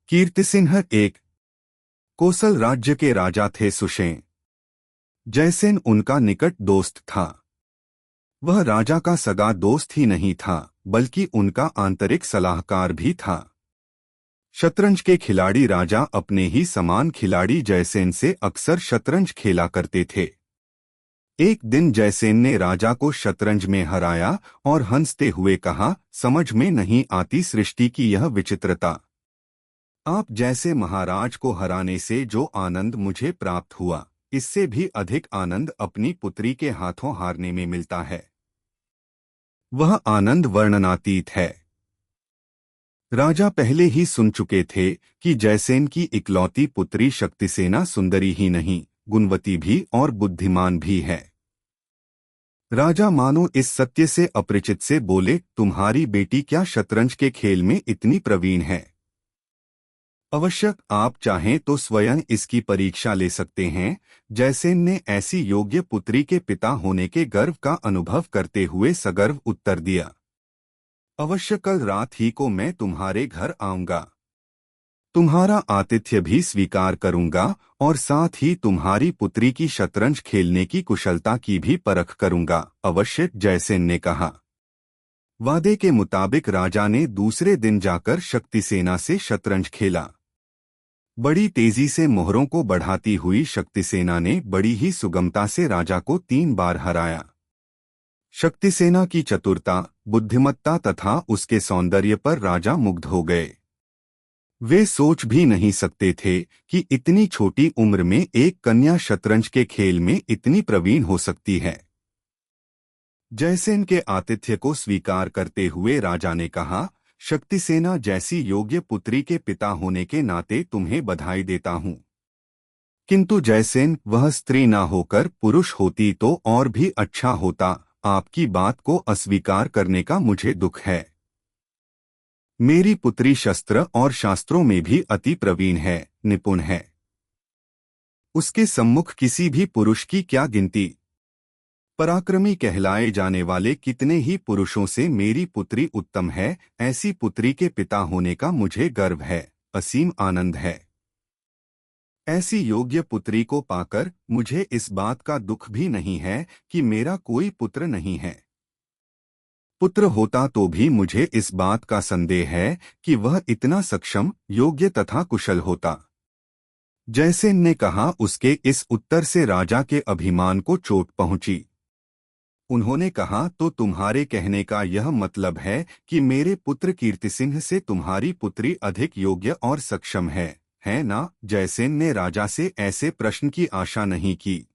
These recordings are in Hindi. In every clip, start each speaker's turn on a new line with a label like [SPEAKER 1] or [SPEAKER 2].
[SPEAKER 1] कीर्तिसिंह एक कोसल राज्य के राजा थे। सुषेण जयसेन उनका निकट दोस्त था। वह राजा का सगा दोस्त ही नहीं था, बल्कि उनका आंतरिक सलाहकार भी था। शतरंज के खिलाड़ी राजा अपने ही समान खिलाड़ी जयसेन से अक्सर शतरंज खेला करते थे। एक दिन जयसेन ने राजा को शतरंज में हराया और हंसते हुए कहा, समझ में नहीं आती सृष्टि की यह विचित्रता। आप जैसे महाराज को हराने से जो आनंद मुझे प्राप्त हुआ, इससे भी अधिक आनंद अपनी पुत्री के हाथों हारने में मिलता है। वह आनंद वर्णनातीत है। राजा पहले ही सुन चुके थे कि जयसेन की इकलौती पुत्री शक्तिसेना सुंदरी ही नहीं, गुणवती भी और बुद्धिमान भी है। राजा मानो इस सत्य से अपरिचित से बोले, तुम्हारी बेटी क्या शतरंज के खेल में इतनी प्रवीण है? अवश्य आप चाहें तो स्वयं इसकी परीक्षा ले सकते हैं। जयसेन ने ऐसी योग्य पुत्री के पिता होने के गर्व का अनुभव करते हुए सगर्व उत्तर दिया, अवश्य कल रात ही को मैं तुम्हारे घर आऊंगा। तुम्हारा आतिथ्य भी स्वीकार करूंगा और साथ ही तुम्हारी पुत्री की शतरंज खेलने की कुशलता की भी परख करूंगा। अवश्य, जयसेन ने कहा। वादे के मुताबिक राजा ने दूसरे दिन जाकर शक्तिसेना से शतरंज खेला। बड़ी तेजी से मोहरों को बढ़ाती हुई शक्तिसेना ने बड़ी ही सुगमता से राजा को 3 बार हराया। शक्तिसेना की चतुरता, बुद्धिमत्ता तथा उसके सौंदर्य पर राजा मुग्ध हो गए। वे सोच भी नहीं सकते थे कि इतनी छोटी उम्र में एक कन्या शतरंज के खेल में इतनी प्रवीण हो सकती है। जयसेन के आतिथ्य को स्वीकार करते हुए राजा ने कहा, शक्तिसेना जैसी योग्य पुत्री के पिता होने के नाते तुम्हें बधाई देता हूं। किंतु जयसेन, वह स्त्री ना होकर पुरुष होती तो और भी अच्छा होता। आपकी बात को अस्वीकार करने का मुझे दुख है। मेरी पुत्री शस्त्र और शास्त्रों में भी अति प्रवीण है, निपुण है। उसके सम्मुख किसी भी पुरुष की क्या गिनती। पराक्रमी कहलाए जाने वाले कितने ही पुरुषों से मेरी पुत्री उत्तम है। ऐसी पुत्री के पिता होने का मुझे गर्व है, असीम आनंद है। ऐसी योग्य पुत्री को पाकर मुझे इस बात का दुख भी नहीं है कि मेरा कोई पुत्र नहीं है। पुत्र होता तो भी मुझे इस बात का संदेह है कि वह इतना सक्षम, योग्य तथा कुशल होता। जयसेन ने कहा। उसके इस उत्तर से राजा के अभिमान को चोट पहुंची। उन्होंने कहा, तो तुम्हारे कहने का यह मतलब है कि मेरे पुत्र कीर्तिसिंह से तुम्हारी पुत्री अधिक योग्य और सक्षम है ना? जयसेन ने राजा से ऐसे प्रश्न की आशा नहीं की।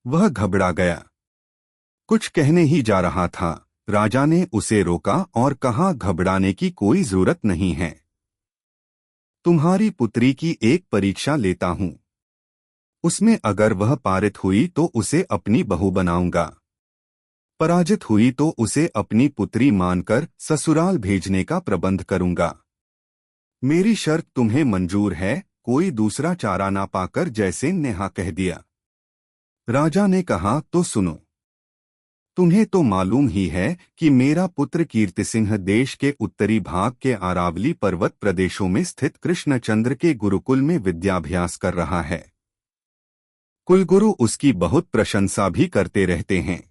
[SPEAKER 1] वह घबरा गया। कुछ कहने ही जा रहा था, राजा ने उसे रोका और कहा, घबराने की कोई जरूरत नहीं है। तुम्हारी पुत्री की एक परीक्षा लेता हूं। उसमें अगर वह पारित हुई तो उसे अपनी बहू बनाऊंगा। पराजित हुई तो उसे अपनी पुत्री मानकर ससुराल भेजने का प्रबंध करूंगा। मेरी शर्त तुम्हें मंजूर है? कोई दूसरा चारा ना पाकर जयसेन ने हाँ कह दिया। राजा ने कहा, तो सुनो। तुम्हें तो मालूम ही है कि मेरा पुत्र कीर्तिसिंह देश के उत्तरी भाग के अरावली पर्वत प्रदेशों में स्थित कृष्णचंद्र के गुरुकुल में विद्याभ्यास कर रहा है। कुलगुरु उसकी बहुत प्रशंसा भी करते रहते हैं।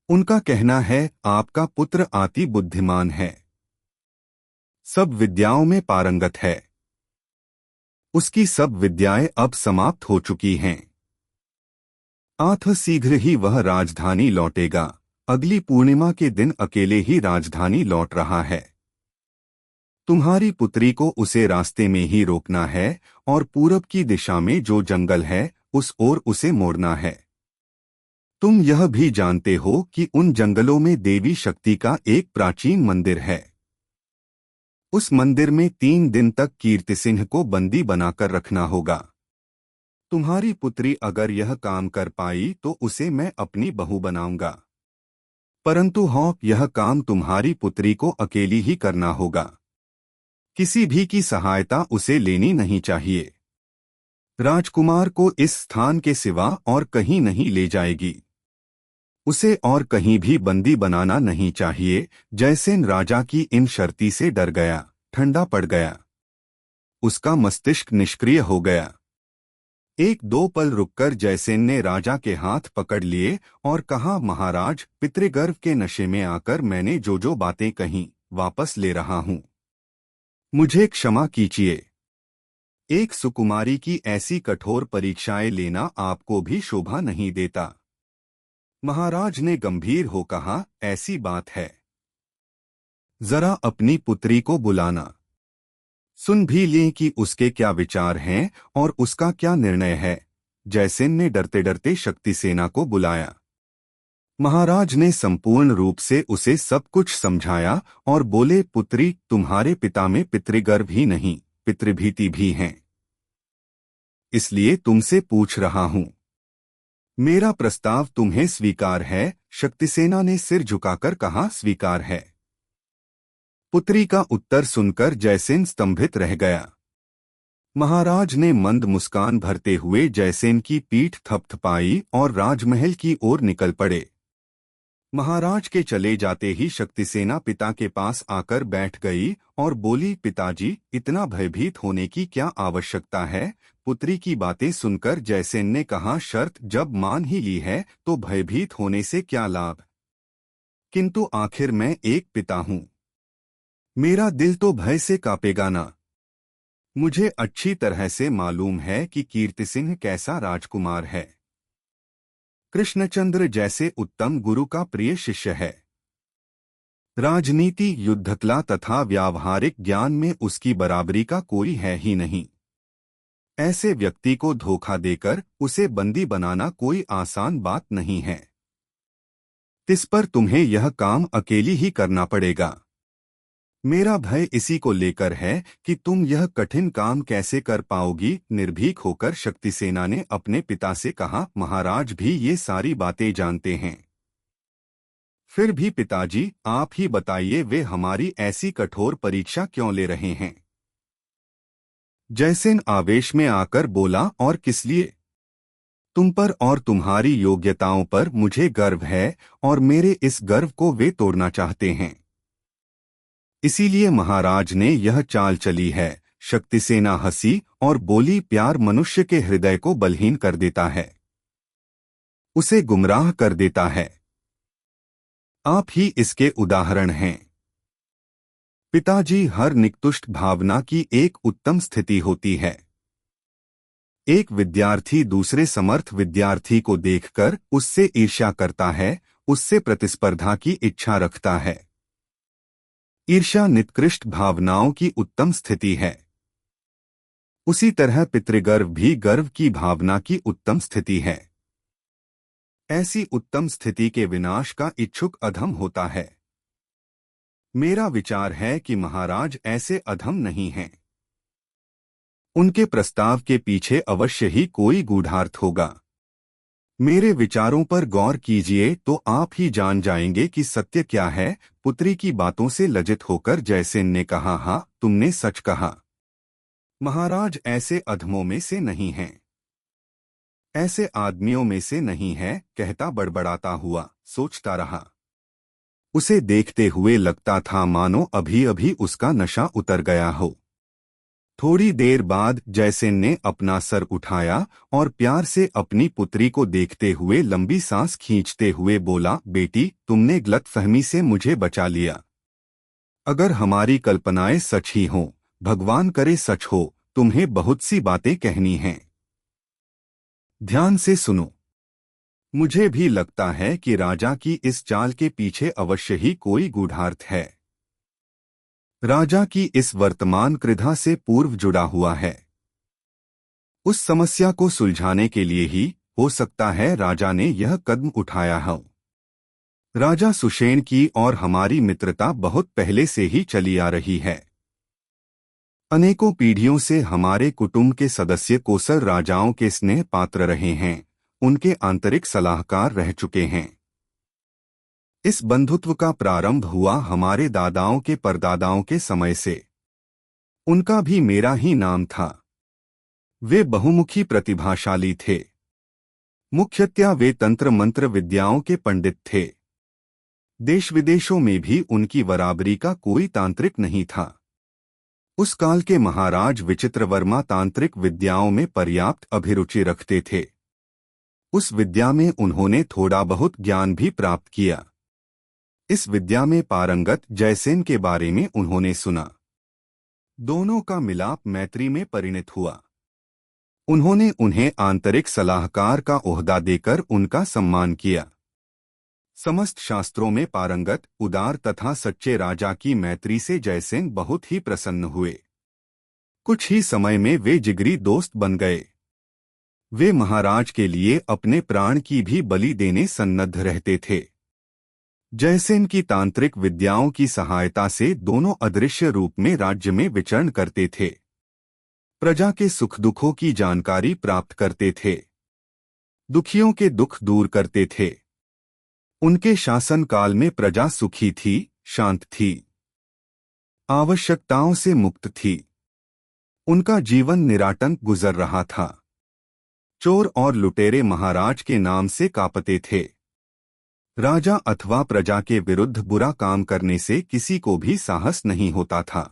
[SPEAKER 1] उनका कहना है, आपका पुत्र अति बुद्धिमान है, सब विद्याओं में पारंगत है। उसकी सब विद्याएं अब समाप्त हो चुकी हैं। अतः शीघ्र ही वह राजधानी लौटेगा। अगली पूर्णिमा के दिन अकेले ही राजधानी लौट रहा है। तुम्हारी पुत्री को उसे रास्ते में ही रोकना है और पूरब की दिशा में जो जंगल है उस ओर उसे मोड़ना है। तुम यह भी जानते हो कि उन जंगलों में देवी शक्ति का एक प्राचीन मंदिर है। उस मंदिर में 3 दिन तक कीर्तिसिंह को बंदी बनाकर रखना होगा। तुम्हारी पुत्री अगर यह काम कर पाई तो उसे मैं अपनी बहू बनाऊंगा। परंतु हाँ, यह काम तुम्हारी पुत्री को अकेली ही करना होगा। किसी भी की सहायता उसे लेनी नहीं चाहिए। राजकुमार को इस स्थान के सिवा और कहीं नहीं ले जाएगी। उसे और कहीं भी बंदी बनाना नहीं चाहिए। जयसेन राजा की इन शर्ती से डर गया, ठंडा पड़ गया। उसका मस्तिष्क निष्क्रिय हो गया। एक दो पल रुककर जयसेन ने राजा के हाथ पकड़ लिए और कहा, महाराज, पितृगर्भ के नशे में आकर मैंने जो बातें कहीं वापस ले रहा हूं। मुझे क्षमा कीजिए। एक सुकुमारी की ऐसी कठोर परीक्षाएं लेना आपको भी शोभा नहीं देता। महाराज ने गंभीर हो कहा, ऐसी बात है। जरा अपनी पुत्री को बुलाना, सुन भी लें कि उसके क्या विचार हैं और उसका क्या निर्णय है। जयसेन ने डरते डरते शक्तिसेना को बुलाया। महाराज ने संपूर्ण रूप से उसे सब कुछ समझाया और बोले, पुत्री, तुम्हारे पिता में पितृगर्भ ही नहीं, पितृभीति भी है। इसलिए तुमसे पूछ रहा हूं, मेरा प्रस्ताव तुम्हें स्वीकार है? शक्तिसेना ने सिर झुकाकर कहा, स्वीकार है। पुत्री का उत्तर सुनकर जयसेन स्तंभित रह गया। महाराज ने मंद मुस्कान भरते हुए जयसेन की पीठ थपथपाई और राजमहल की ओर निकल पड़े। महाराज के चले जाते ही शक्तिसेना पिता के पास आकर बैठ गई और बोली, पिताजी, इतना भयभीत होने की क्या आवश्यकता है? पुत्री की बातें सुनकर जयसेन ने कहा, शर्त जब मान ही ली है तो भयभीत होने से क्या लाभ? किंतु आखिर मैं एक पिता हूं, मेरा दिल तो भय से कांपेगा ना। मुझे अच्छी तरह से मालूम है कि कीर्तिसिंह कैसा राजकुमार है, कृष्णचंद्र जैसे उत्तम गुरु का प्रिय शिष्य है। राजनीति, युद्धकला तथा व्यावहारिक ज्ञान में उसकी बराबरी का कोई है ही नहीं। ऐसे व्यक्ति को धोखा देकर उसे बंदी बनाना कोई आसान बात नहीं है। इस पर तुम्हें यह काम अकेली ही करना पड़ेगा। मेरा भय इसी को लेकर है कि तुम यह कठिन काम कैसे कर पाओगी। निर्भीक होकर शक्तिसेना ने अपने पिता से कहा, महाराज भी ये सारी बातें जानते हैं। फिर भी पिताजी, आप ही बताइए, वे हमारी ऐसी कठोर परीक्षा क्यों ले रहे हैं? जयसेन आवेश में आकर बोला, और किस लिए? तुम पर और तुम्हारी योग्यताओं पर मुझे गर्व है और मेरे इस गर्व को वे तोड़ना चाहते हैं। इसीलिए महाराज ने यह चाल चली है। शक्तिसेना हंसी और बोली, प्यार मनुष्य के हृदय को बलहीन कर देता है, उसे गुमराह कर देता है। आप ही इसके उदाहरण हैं। पिताजी, हर निकृष्ट भावना की एक उत्तम स्थिति होती है। एक विद्यार्थी दूसरे समर्थ विद्यार्थी को देखकर उससे ईर्ष्या करता है, उससे प्रतिस्पर्धा की इच्छा रखता है। ईर्ष्या निकृष्ट भावनाओं की उत्तम स्थिति है। उसी तरह पितृगर्व भी गर्व की भावना की उत्तम स्थिति है। ऐसी उत्तम स्थिति के विनाश का इच्छुक अधम होता है। मेरा विचार है कि महाराज ऐसे अधम नहीं हैं। उनके प्रस्ताव के पीछे अवश्य ही कोई गूढ़ार्थ होगा। मेरे विचारों पर गौर कीजिए तो आप ही जान जाएंगे कि सत्य क्या है। पुत्री की बातों से लज्जित होकर जयसेन ने कहा, हाँ, तुमने सच कहा। महाराज ऐसे अधमों में से नहीं हैं, ऐसे आदमियों में से नहीं है। कहता बड़बड़ाता हुआ सोचता रहा। उसे देखते हुए लगता था मानो अभी अभी उसका नशा उतर गया हो। थोड़ी देर बाद जयसेन ने अपना सर उठाया और प्यार से अपनी पुत्री को देखते हुए लंबी सांस खींचते हुए बोला, बेटी, तुमने गलतफहमी से मुझे बचा लिया। अगर हमारी कल्पनाएं सच ही हों, भगवान करे सच हो, तुम्हें बहुत सी बातें कहनी हैं। ध्यान से सुनो। मुझे भी लगता है कि राजा की इस चाल के पीछे अवश्य ही कोई गूढ़ार्थ है। राजा की इस वर्तमान क्रीड़ा से पूर्व जुड़ा हुआ है। उस समस्या को सुलझाने के लिए ही हो सकता है राजा ने यह कदम उठाया हो। राजा सुषेण की और हमारी मित्रता बहुत पहले से ही चली आ रही है। अनेकों पीढ़ियों से हमारे कुटुंब के सदस्य कोसल राजाओं के स्नेह पात्र रहे हैं, उनके आंतरिक सलाहकार रह चुके हैं। इस बंधुत्व का प्रारंभ हुआ हमारे दादाओं के परदादाओं के समय से। उनका भी मेरा ही नाम था। वे बहुमुखी प्रतिभाशाली थे। मुख्यतया वे तंत्र मंत्र विद्याओं के पंडित थे। देश विदेशों में भी उनकी बराबरी का कोई तांत्रिक नहीं था। उस काल के महाराज विचित्रवर्मा तांत्रिक विद्याओं में पर्याप्त अभिरुचि रखते थे। उस विद्या में उन्होंने थोड़ा बहुत ज्ञान भी प्राप्त किया। इस विद्या में पारंगत जयसेन के बारे में उन्होंने सुना। दोनों का मिलाप मैत्री में परिणत हुआ। उन्होंने उन्हें आंतरिक सलाहकार का ओहदा देकर उनका सम्मान किया। समस्त शास्त्रों में पारंगत, उदार तथा सच्चे राजा की मैत्री से जयसेन बहुत ही प्रसन्न हुए। कुछ ही समय में वे जिगरी दोस्त बन गए। वे महाराज के लिए अपने प्राण की भी बलि देने सन्नद्ध रहते थे। जयसेन की तांत्रिक विद्याओं की सहायता से दोनों अदृश्य रूप में राज्य में विचरण करते थे। प्रजा के सुख दुखों की जानकारी प्राप्त करते थे। दुखियों के दुख दूर करते थे। उनके शासन काल में प्रजा सुखी थी, शांत थी, आवश्यकताओं से मुक्त थी। उनका जीवन निराटंक गुजर रहा था। चोर और लुटेरे महाराज के नाम से कांपते थे। राजा अथवा प्रजा के विरुद्ध बुरा काम करने से किसी को भी साहस नहीं होता था।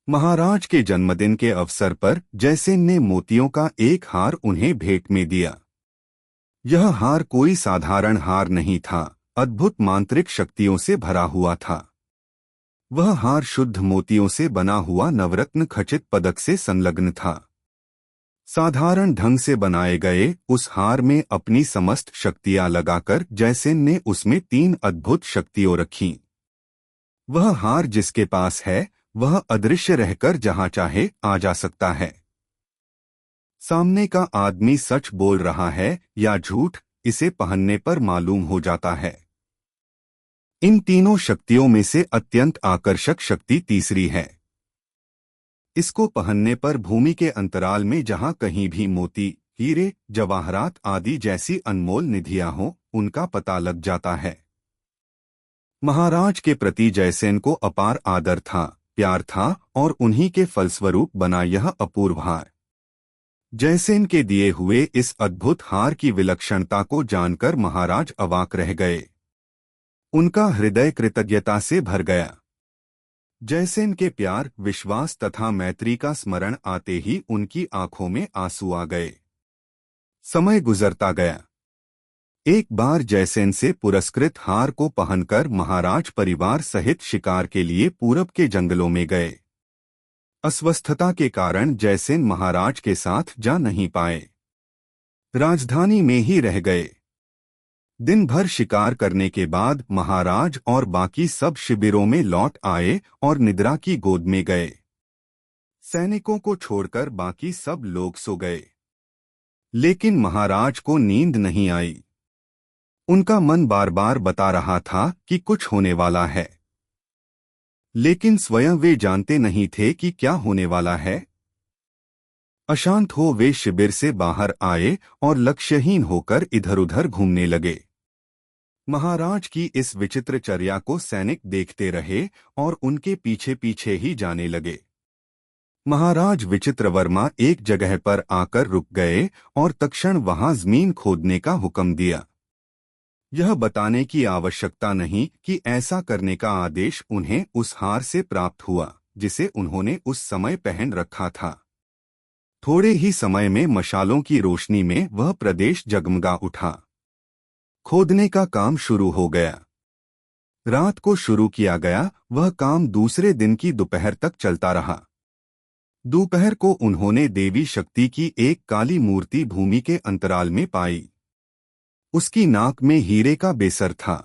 [SPEAKER 1] महाराज के जन्मदिन के अवसर पर जयसेन ने मोतियों का एक हार उन्हें भेंट में दिया। यह हार कोई साधारण हार नहीं था, अद्भुत मांत्रिक शक्तियों से भरा हुआ था। वह हार शुद्ध मोतियों से बना हुआ नवरत्न खचित पदक से संलग्न था। साधारण ढंग से बनाए गए उस हार में अपनी समस्त शक्तियां लगाकर जयसेन ने उसमें 3 अद्भुत शक्तियां रखीं। वह हार जिसके पास है वह अदृश्य रहकर जहां चाहे आ जा सकता है। सामने का आदमी सच बोल रहा है या झूठ, इसे पहनने पर मालूम हो जाता है। इन तीनों शक्तियों में से अत्यंत आकर्षक शक्ति तीसरी है। इसको पहनने पर भूमि के अंतराल में जहां कहीं भी मोती, हीरे, जवाहरात आदि जैसी अनमोल निधियां हों, उनका पता लग जाता है। महाराज के प्रति जयसेन को अपार आदर था, प्यार था और उन्हीं के फलस्वरूप बना यह अपूर्व हार। जयसेन के दिए हुए इस अद्भुत हार की विलक्षणता को जानकर महाराज अवाक रह गए। उनका हृदय कृतज्ञता से भर गया। जयसेन के प्यार, विश्वास तथा मैत्री का स्मरण आते ही उनकी आंखों में आंसू आ गए। समय गुजरता गया। एक बार जयसेन से पुरस्कृत हार को पहनकर महाराज परिवार सहित शिकार के लिए पूरब के जंगलों में गए। अस्वस्थता के कारण जयसेन महाराज के साथ जा नहीं पाए। राजधानी में ही रह गए। दिन भर शिकार करने के बाद महाराज और बाकी सब शिविरों में लौट आए और निद्रा की गोद में गए। सैनिकों को छोड़कर बाकी सब लोग सो गए। लेकिन महाराज को नींद नहीं आई। उनका मन बार बार बता रहा था कि कुछ होने वाला है, लेकिन स्वयं वे जानते नहीं थे कि क्या होने वाला है। अशांत हो वे शिविर से बाहर आए और लक्ष्यहीन होकर इधर-उधर घूमने लगे। महाराज की इस विचित्र चर्या को सैनिक देखते रहे और उनके पीछे पीछे ही जाने लगे। महाराज विचित्रवर्मा एक जगह पर आकर रुक गए और तत्क्षण वहां जमीन खोदने का हुक्म दिया। यह बताने की आवश्यकता नहीं कि ऐसा करने का आदेश उन्हें उस हार से प्राप्त हुआ जिसे उन्होंने उस समय पहन रखा था। थोड़े ही समय में मशालों की रोशनी में वह प्रदेश जगमगा उठा। खोदने का काम शुरू हो गया। रात को शुरू किया गया वह काम दूसरे दिन की दोपहर तक चलता रहा। दोपहर को उन्होंने देवी शक्ति की एक काली मूर्ति भूमि के अंतराल में पाई। उसकी नाक में हीरे का बेसर था।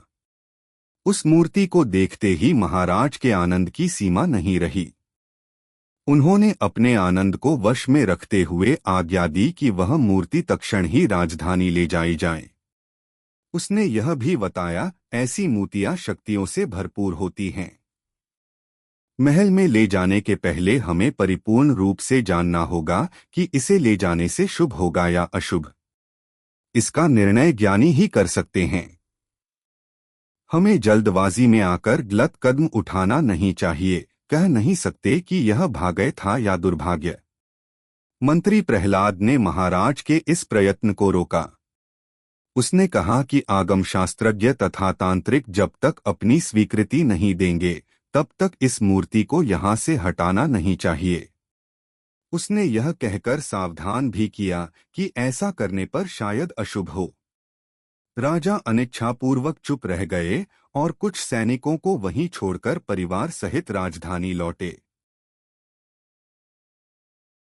[SPEAKER 1] उस मूर्ति को देखते ही महाराज के आनंद की सीमा नहीं रही। उन्होंने अपने आनंद को वश में रखते हुए आज्ञा दी कि वह मूर्ति तत्क्षण ही राजधानी ले जाई जाए। उसने यह भी बताया, ऐसी मूर्तियां शक्तियों से भरपूर होती हैं। महल में ले जाने के पहले हमें परिपूर्ण रूप से जानना होगा कि इसे ले जाने से शुभ होगा या अशुभ। इसका निर्णय ज्ञानी ही कर सकते हैं। हमें जल्दबाजी में आकर गलत कदम उठाना नहीं चाहिए। कह नहीं सकते कि यह भाग्य था या दुर्भाग्य। मंत्री प्रहलाद ने महाराज के इस प्रयत्न को रोका। उसने कहा कि आगम शास्त्रज्ञ तथा तांत्रिक जब तक अपनी स्वीकृति नहीं देंगे तब तक इस मूर्ति को यहाँ से हटाना नहीं चाहिए। उसने यह कहकर सावधान भी किया कि ऐसा करने पर शायद अशुभ हो। राजा अनिच्छापूर्वक चुप रह गए और कुछ सैनिकों को वहीं छोड़कर परिवार सहित राजधानी लौटे।